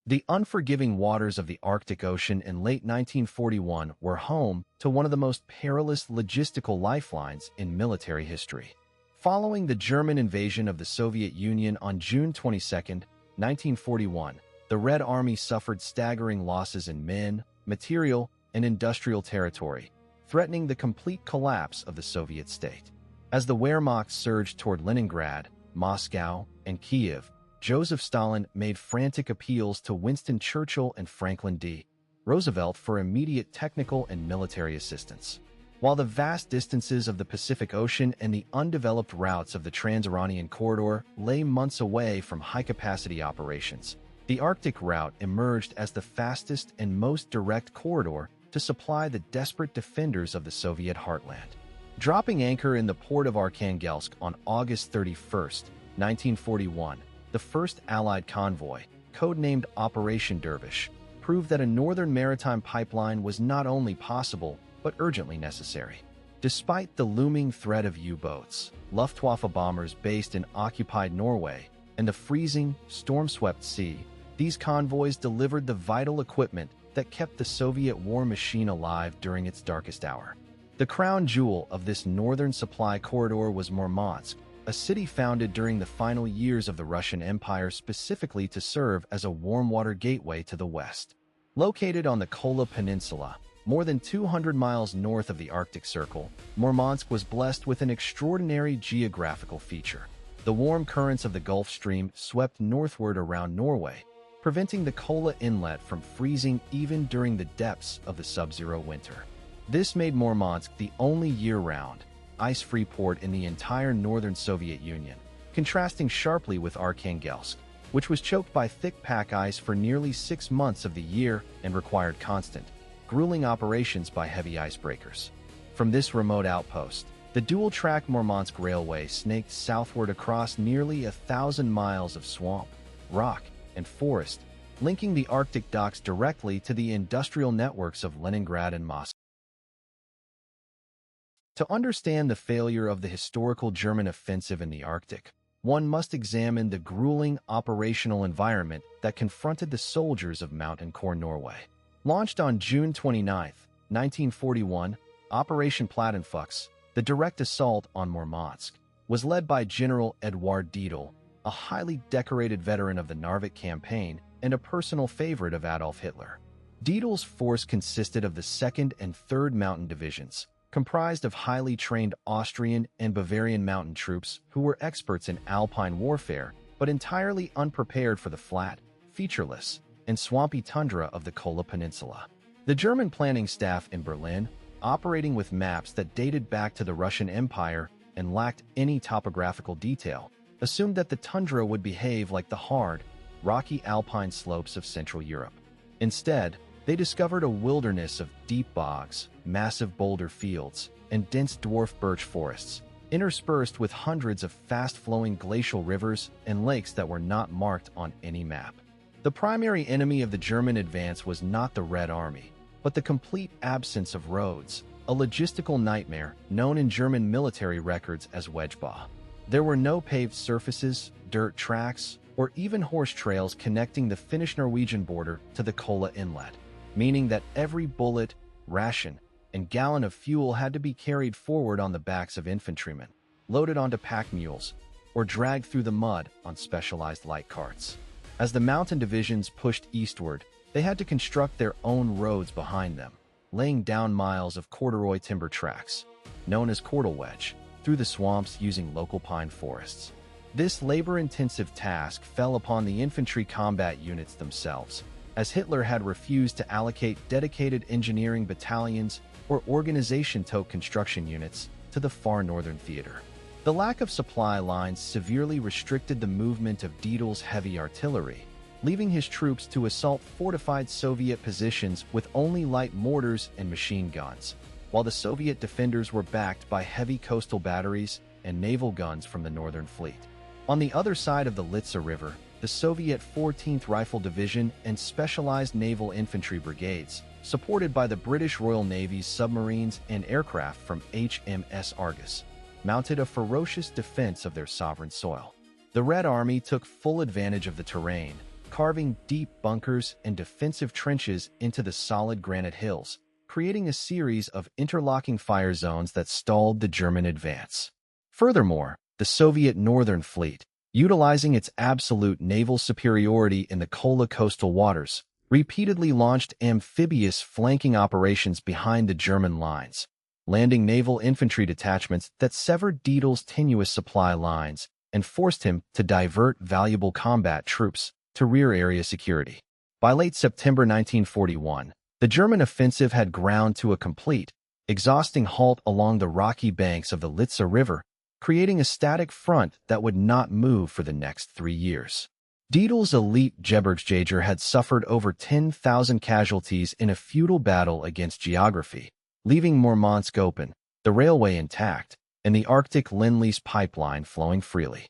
The unforgiving waters of the Arctic Ocean in late 1941 were home to one of the most perilous logistical lifelines in military history. Following the German invasion of the Soviet Union on June 22, 1941, the Red Army suffered staggering losses in men, material, and industrial territory, threatening the complete collapse of the Soviet state. As the Wehrmacht surged toward Leningrad, Moscow, and Kiev, Joseph Stalin made frantic appeals to Winston Churchill and Franklin D. Roosevelt for immediate technical and military assistance. While the vast distances of the Pacific Ocean and the undeveloped routes of the Trans-Iranian Corridor lay months away from high-capacity operations, the Arctic route emerged as the fastest and most direct corridor to supply the desperate defenders of the Soviet heartland. Dropping anchor in the port of Arkhangelsk on August 31, 1941, the first Allied convoy, codenamed Operation Dervish, proved that a northern maritime pipeline was not only possible, but urgently necessary. Despite the looming threat of U-boats, Luftwaffe bombers based in occupied Norway, and the freezing, storm-swept sea, these convoys delivered the vital equipment that kept the Soviet war machine alive during its darkest hour. The crown jewel of this northern supply corridor was Murmansk, a city founded during the final years of the Russian Empire specifically to serve as a warm-water gateway to the west. Located on the Kola Peninsula, more than 200 miles north of the Arctic Circle, Murmansk was blessed with an extraordinary geographical feature. The warm currents of the Gulf Stream swept northward around Norway, preventing the Kola Inlet from freezing even during the depths of the sub-zero winter. This made Murmansk the only year-round, ice-free port in the entire northern Soviet Union, contrasting sharply with Arkhangelsk, which was choked by thick pack ice for nearly 6 months of the year and required constant, grueling operations by heavy icebreakers. From this remote outpost, the dual-track Murmansk Railway snaked southward across nearly 1,000 miles of swamp, rock, and forest, linking the Arctic docks directly to the industrial networks of Leningrad and Moscow. To understand the failure of the historical German offensive in the Arctic, one must examine the grueling operational environment that confronted the soldiers of Mountain Corps Norway. Launched on June 29, 1941, Operation Plattenfuchs, the direct assault on Murmansk, was led by General Eduard Dietl, a highly decorated veteran of the Narvik campaign and a personal favorite of Adolf Hitler. Dietl's force consisted of the 2nd and 3rd Mountain Divisions, comprised of highly trained Austrian and Bavarian mountain troops who were experts in alpine warfare but entirely unprepared for the flat, featureless, and swampy tundra of the Kola Peninsula. The German planning staff in Berlin, operating with maps that dated back to the Russian Empire and lacked any topographical detail, assumed that the tundra would behave like the hard, rocky alpine slopes of Central Europe. Instead, they discovered a wilderness of deep bogs, massive boulder fields, and dense dwarf birch forests, interspersed with hundreds of fast-flowing glacial rivers and lakes that were not marked on any map. The primary enemy of the German advance was not the Red Army, but the complete absence of roads, a logistical nightmare known in German military records as Wegebau. There were no paved surfaces, dirt tracks, or even horse trails connecting the Finnish-Norwegian border to the Kola Inlet, meaning that every bullet, ration, and gallon of fuel had to be carried forward on the backs of infantrymen, loaded onto pack mules, or dragged through the mud on specialized light carts. As the mountain divisions pushed eastward, they had to construct their own roads behind them, laying down miles of corduroy timber tracks, known as cordal wedge, through the swamps using local pine forests. This labor-intensive task fell upon the infantry combat units themselves, as Hitler had refused to allocate dedicated engineering battalions or organization-tote construction units to the far northern theater. The lack of supply lines severely restricted the movement of Dietl's heavy artillery, leaving his troops to assault fortified Soviet positions with only light mortars and machine guns, while the Soviet defenders were backed by heavy coastal batteries and naval guns from the Northern Fleet. On the other side of the Litsa River, the Soviet 14th Rifle Division and specialized naval infantry brigades, supported by the British Royal Navy's submarines and aircraft from HMS Argus, mounted a ferocious defense of their sovereign soil. The Red Army took full advantage of the terrain, carving deep bunkers and defensive trenches into the solid granite hills, creating a series of interlocking fire zones that stalled the German advance. Furthermore, the Soviet Northern Fleet, utilizing its absolute naval superiority in the Kola coastal waters, repeatedly launched amphibious flanking operations behind the German lines, landing naval infantry detachments that severed Dietl's tenuous supply lines and forced him to divert valuable combat troops to rear area security. By late September 1941, the German offensive had ground to a complete, exhausting halt along the rocky banks of the Litza River, creating a static front that would not move for the next 3 years. Dietl's elite Gebirgsjäger had suffered over 10,000 casualties in a futile battle against geography, leaving Murmansk open, the railway intact, and the Arctic Lend-Lease pipeline flowing freely.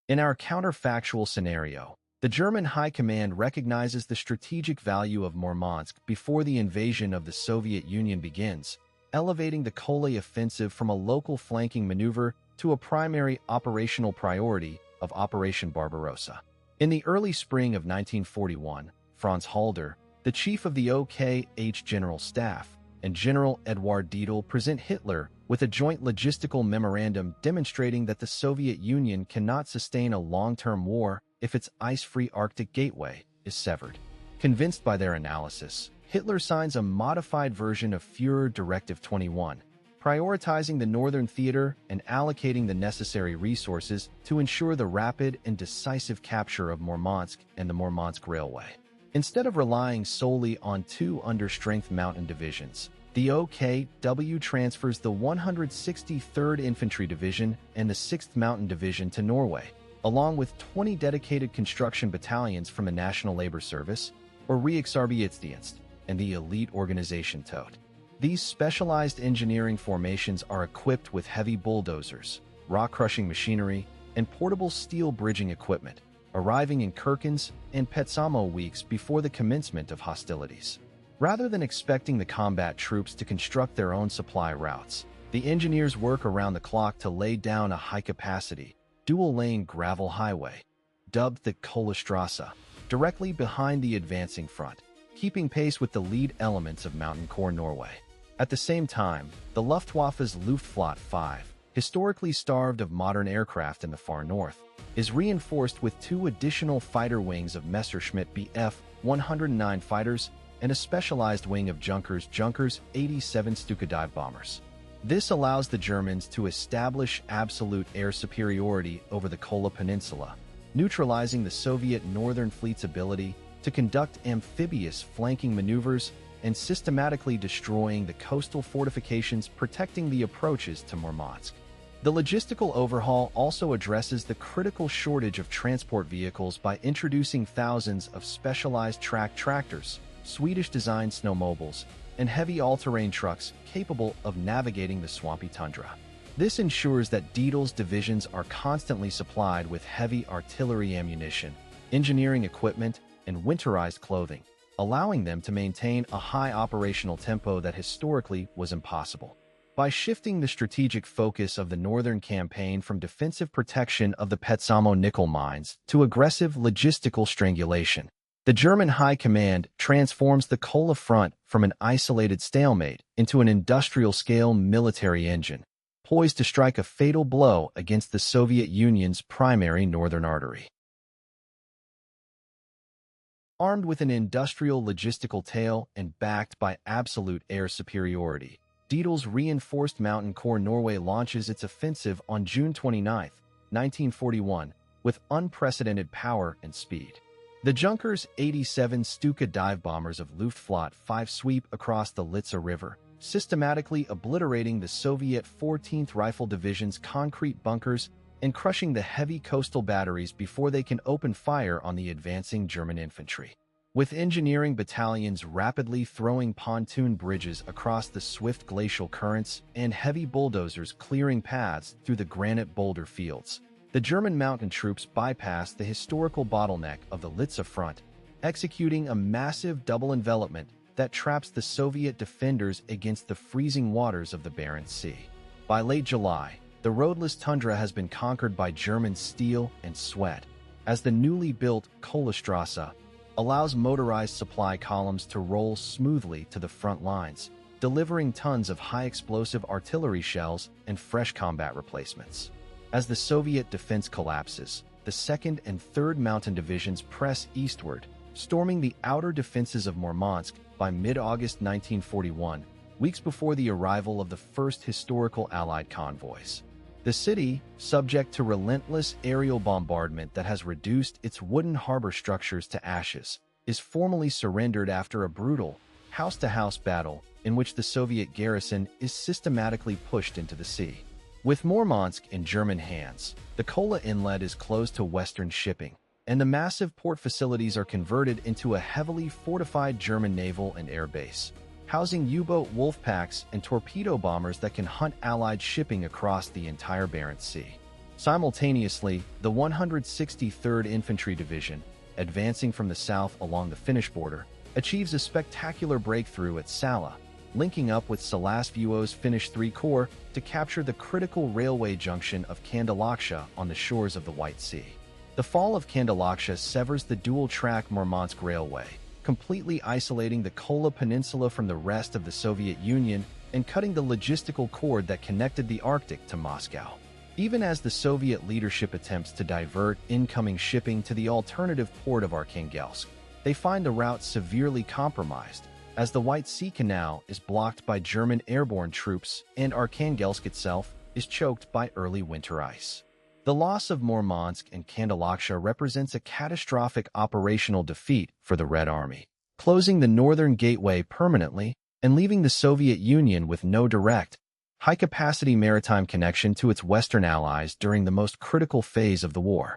In our counterfactual scenario, the German High Command recognizes the strategic value of Murmansk before the invasion of the Soviet Union begins, elevating the Kola offensive from a local flanking maneuver to a primary operational priority of Operation Barbarossa. In the early spring of 1941, Franz Halder, the chief of the OKH General Staff, and General Eduard Dietl present Hitler with a joint logistical memorandum demonstrating that the Soviet Union cannot sustain a long-term war if its ice-free Arctic gateway is severed. Convinced by their analysis, Hitler signs a modified version of Führer Directive 21, prioritizing the Northern Theater and allocating the necessary resources to ensure the rapid and decisive capture of Murmansk and the Murmansk Railway. Instead of relying solely on 2 under-strength mountain divisions, the OKW transfers the 163rd Infantry Division and the 6th Mountain Division to Norway, along with 20 dedicated construction battalions from the National Labor Service, or Riksarbeidsdienst, and the elite organization TOT. These specialized engineering formations are equipped with heavy bulldozers, rock-crushing machinery, and portable steel bridging equipment, arriving in Kirkens and Petsamo weeks before the commencement of hostilities. Rather than expecting the combat troops to construct their own supply routes, the engineers work around the clock to lay down a high-capacity, dual-lane gravel highway, dubbed the Kola, directly behind the advancing front, keeping pace with the lead elements of Mountain Corps Norway. At the same time, the Luftwaffe's Luftflotte 5, historically starved of modern aircraft in the far north, is reinforced with 2 additional fighter wings of Messerschmitt Bf 109 fighters and a specialized wing of Junkers 87 Stuka dive bombers. This allows the Germans to establish absolute air superiority over the Kola Peninsula, neutralizing the Soviet Northern Fleet's ability to conduct amphibious flanking maneuvers and systematically destroying the coastal fortifications protecting the approaches to Murmansk. The logistical overhaul also addresses the critical shortage of transport vehicles by introducing thousands of specialized track tractors, Swedish-designed snowmobiles, and heavy all-terrain trucks capable of navigating the swampy tundra. This ensures that Dietl's divisions are constantly supplied with heavy artillery ammunition, engineering equipment, and winterized clothing, allowing them to maintain a high operational tempo that historically was impossible. By shifting the strategic focus of the Northern Campaign from defensive protection of the Petsamo nickel mines to aggressive logistical strangulation, the German High Command transforms the Kola front from an isolated stalemate into an industrial-scale military engine, poised to strike a fatal blow against the Soviet Union's primary northern artery. Armed with an industrial logistical tail and backed by absolute air superiority, Dietl's reinforced Mountain Corps Norway launches its offensive on June 29, 1941, with unprecedented power and speed. The Junkers 87 Stuka dive bombers of Luftflotte 5 sweep across the Litza River, systematically obliterating the Soviet 14th Rifle Division's concrete bunkers and crushing the heavy coastal batteries before they can open fire on the advancing German infantry. With engineering battalions rapidly throwing pontoon bridges across the swift glacial currents and heavy bulldozers clearing paths through the granite boulder fields, the German mountain troops bypassed the historical bottleneck of the Litza front, executing a massive double envelopment that traps the Soviet defenders against the freezing waters of the Barents Sea. By late July, the roadless tundra has been conquered by German steel and sweat, as the newly built Kola allows motorized supply columns to roll smoothly to the front lines, delivering tons of high-explosive artillery shells and fresh combat replacements. As the Soviet defense collapses, the 2nd and 3rd Mountain Divisions press eastward, storming the outer defenses of Murmansk by mid-August 1941, weeks before the arrival of the first historical Allied convoys. The city, subject to relentless aerial bombardment that has reduced its wooden harbor structures to ashes, is formally surrendered after a brutal, house-to-house battle in which the Soviet garrison is systematically pushed into the sea. With Murmansk in German hands, the Kola inlet is closed to Western shipping, and the massive port facilities are converted into a heavily fortified German naval and air base, housing U-boat wolf packs and torpedo bombers that can hunt Allied shipping across the entire Barents Sea. Simultaneously, the 163rd Infantry Division, advancing from the south along the Finnish border, achieves a spectacular breakthrough at Salla, linking up with Salasvuo's Finnish III Corps to capture the critical railway junction of Kandalaksha on the shores of the White Sea. The fall of Kandalaksha severs the dual-track Murmansk Railway, completely isolating the Kola Peninsula from the rest of the Soviet Union and cutting the logistical cord that connected the Arctic to Moscow. Even as the Soviet leadership attempts to divert incoming shipping to the alternative port of Arkhangelsk, they find the route severely compromised, as the White Sea Canal is blocked by German airborne troops and Arkhangelsk itself is choked by early winter ice. The loss of Murmansk and Kandalaksha represents a catastrophic operational defeat for the Red Army, closing the northern gateway permanently and leaving the Soviet Union with no direct, high-capacity maritime connection to its Western allies during the most critical phase of the war.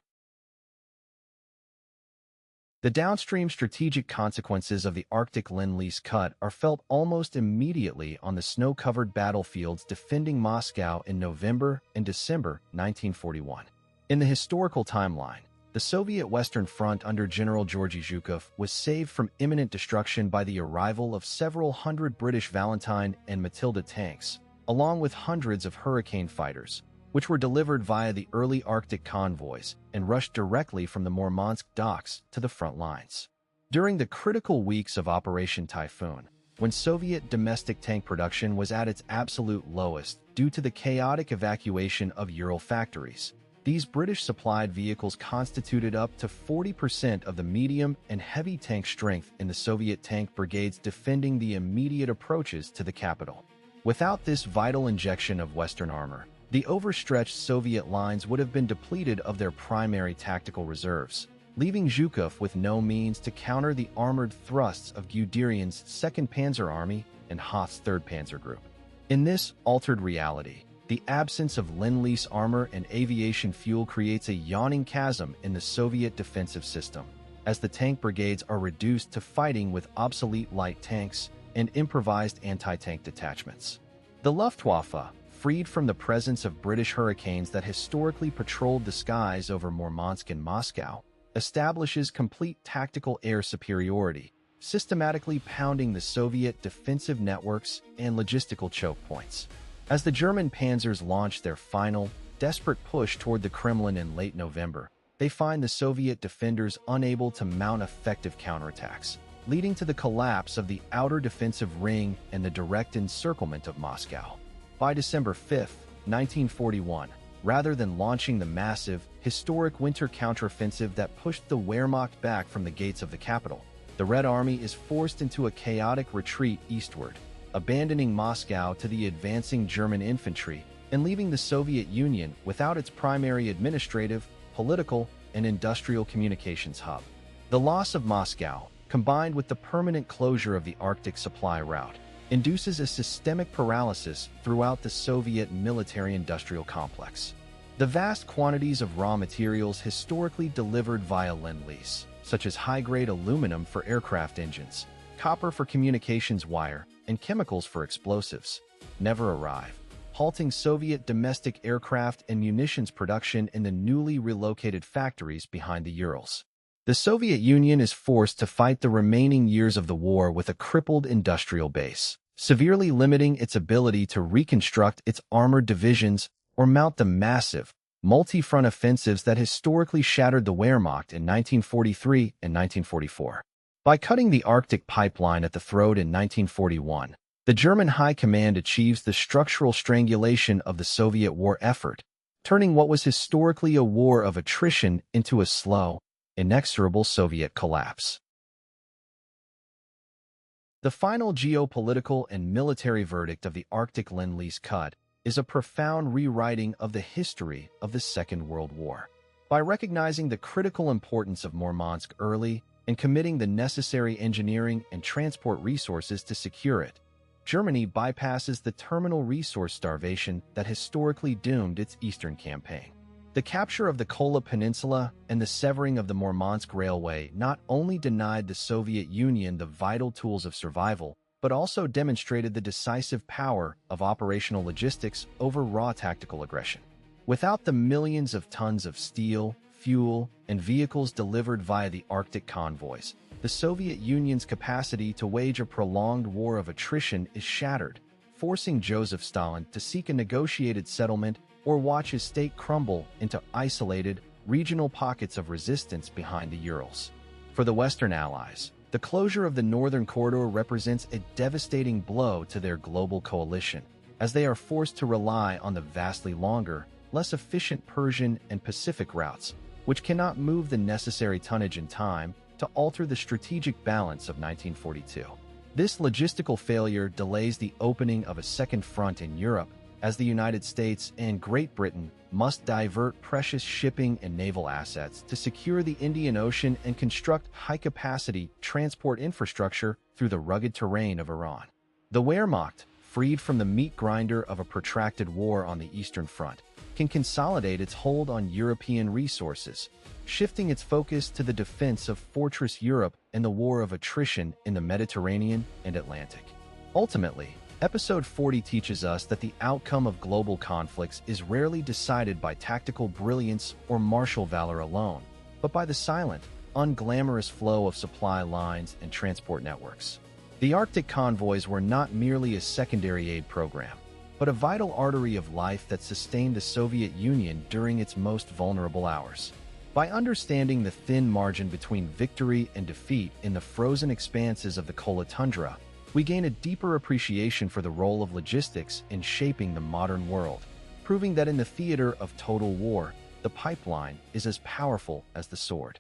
The downstream strategic consequences of the Arctic Lend-Lease cut are felt almost immediately on the snow-covered battlefields defending Moscow in November and December 1941. In the historical timeline, the Soviet Western Front under General Georgy Zhukov was saved from imminent destruction by the arrival of several hundred British Valentine and Matilda tanks, along with hundreds of Hurricane fighters, which were delivered via the early Arctic convoys and rushed directly from the Murmansk docks to the front lines. During the critical weeks of Operation Typhoon, when Soviet domestic tank production was at its absolute lowest due to the chaotic evacuation of Ural factories, these British-supplied vehicles constituted up to 40% of the medium and heavy tank strength in the Soviet tank brigades defending the immediate approaches to the capital. Without this vital injection of Western armor, the overstretched Soviet lines would have been depleted of their primary tactical reserves, leaving Zhukov with no means to counter the armored thrusts of Guderian's 2nd Panzer Army and Hoth's 3rd Panzer Group. In this altered reality, the absence of Lend-Lease armor and aviation fuel creates a yawning chasm in the Soviet defensive system, as the tank brigades are reduced to fighting with obsolete light tanks and improvised anti-tank detachments. The Luftwaffe, freed from the presence of British Hurricanes that historically patrolled the skies over Murmansk and Moscow, establishes complete tactical air superiority, systematically pounding the Soviet defensive networks and logistical choke points. As the German panzers launch their final, desperate push toward the Kremlin in late November, they find the Soviet defenders unable to mount effective counterattacks, leading to the collapse of the outer defensive ring and the direct encirclement of Moscow. By December 5, 1941, rather than launching the massive, historic winter counteroffensive that pushed the Wehrmacht back from the gates of the capital, the Red Army is forced into a chaotic retreat eastward, abandoning Moscow to the advancing German infantry and leaving the Soviet Union without its primary administrative, political, and industrial communications hub. The loss of Moscow, combined with the permanent closure of the Arctic supply route, induces a systemic paralysis throughout the Soviet military-industrial complex. The vast quantities of raw materials historically delivered via Lend-Lease, such as high-grade aluminum for aircraft engines, copper for communications wire, and chemicals for explosives, never arrive, halting Soviet domestic aircraft and munitions production in the newly relocated factories behind the Urals. The Soviet Union is forced to fight the remaining years of the war with a crippled industrial base, severely limiting its ability to reconstruct its armored divisions or mount the massive, multi-front offensives that historically shattered the Wehrmacht in 1943 and 1944. By cutting the Arctic pipeline at the throat in 1941, the German High Command achieves the structural strangulation of the Soviet war effort, turning what was historically a war of attrition into a slow, inexorable Soviet collapse. The final geopolitical and military verdict of the Arctic Lend-Lease cut is a profound rewriting of the history of the Second World War. By recognizing the critical importance of Murmansk early and committing the necessary engineering and transport resources to secure it, Germany bypasses the terminal resource starvation that historically doomed its eastern campaign. The capture of the Kola Peninsula and the severing of the Murmansk Railway not only denied the Soviet Union the vital tools of survival, but also demonstrated the decisive power of operational logistics over raw tactical aggression. Without the millions of tons of steel, fuel, and vehicles delivered via the Arctic convoys, the Soviet Union's capacity to wage a prolonged war of attrition is shattered, forcing Joseph Stalin to seek a negotiated settlement or watch his state crumble into isolated, regional pockets of resistance behind the Urals. For the Western Allies, the closure of the Northern Corridor represents a devastating blow to their global coalition, as they are forced to rely on the vastly longer, less efficient Persian and Pacific routes, which cannot move the necessary tonnage in time to alter the strategic balance of 1942. This logistical failure delays the opening of a second front in Europe, as the United States and Great Britain must divert precious shipping and naval assets to secure the Indian Ocean and construct high-capacity transport infrastructure through the rugged terrain of Iran. The Wehrmacht, freed from the meat grinder of a protracted war on the Eastern Front, can consolidate its hold on European resources, shifting its focus to the defense of Fortress Europe and the war of attrition in the Mediterranean and Atlantic. Ultimately, Episode 40 teaches us that the outcome of global conflicts is rarely decided by tactical brilliance or martial valor alone, but by the silent, unglamorous flow of supply lines and transport networks. The Arctic convoys were not merely a secondary aid program, but a vital artery of life that sustained the Soviet Union during its most vulnerable hours. By understanding the thin margin between victory and defeat in the frozen expanses of the Kola tundra, we gain a deeper appreciation for the role of logistics in shaping the modern world, proving that in the theater of total war, the pipeline is as powerful as the sword.